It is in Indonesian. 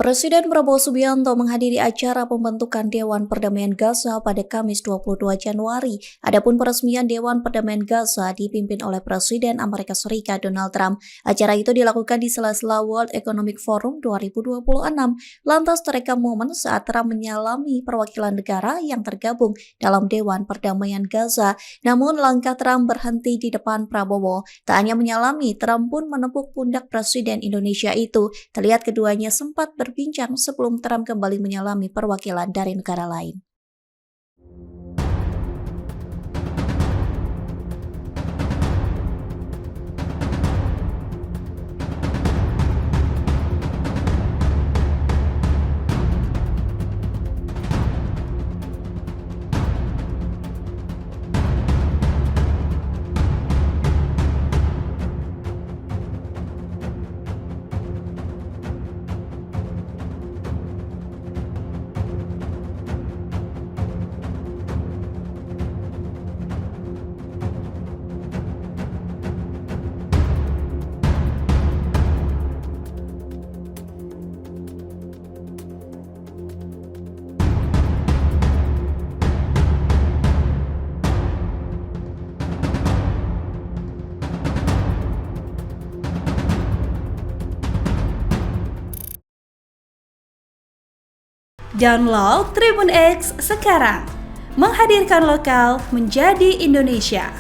Presiden Prabowo Subianto menghadiri acara pembentukan Dewan Perdamaian Gaza pada Kamis 22 Januari. Adapun peresmian Dewan Perdamaian Gaza dipimpin oleh Presiden Amerika Serikat Donald Trump. Acara itu dilakukan di sela-sela World Economic Forum 2026. Lantas terekam momen saat Trump menyalami perwakilan negara yang tergabung dalam Dewan Perdamaian Gaza. Namun langkah Trump berhenti di depan Prabowo. Tak hanya menyalami, Trump pun menepuk pundak Presiden Indonesia itu. Terlihat keduanya sempat berbincang sebelum Trump kembali menyalami perwakilan dari negara lain. Download Tribun X sekarang, menghadirkan lokal menjadi Indonesia.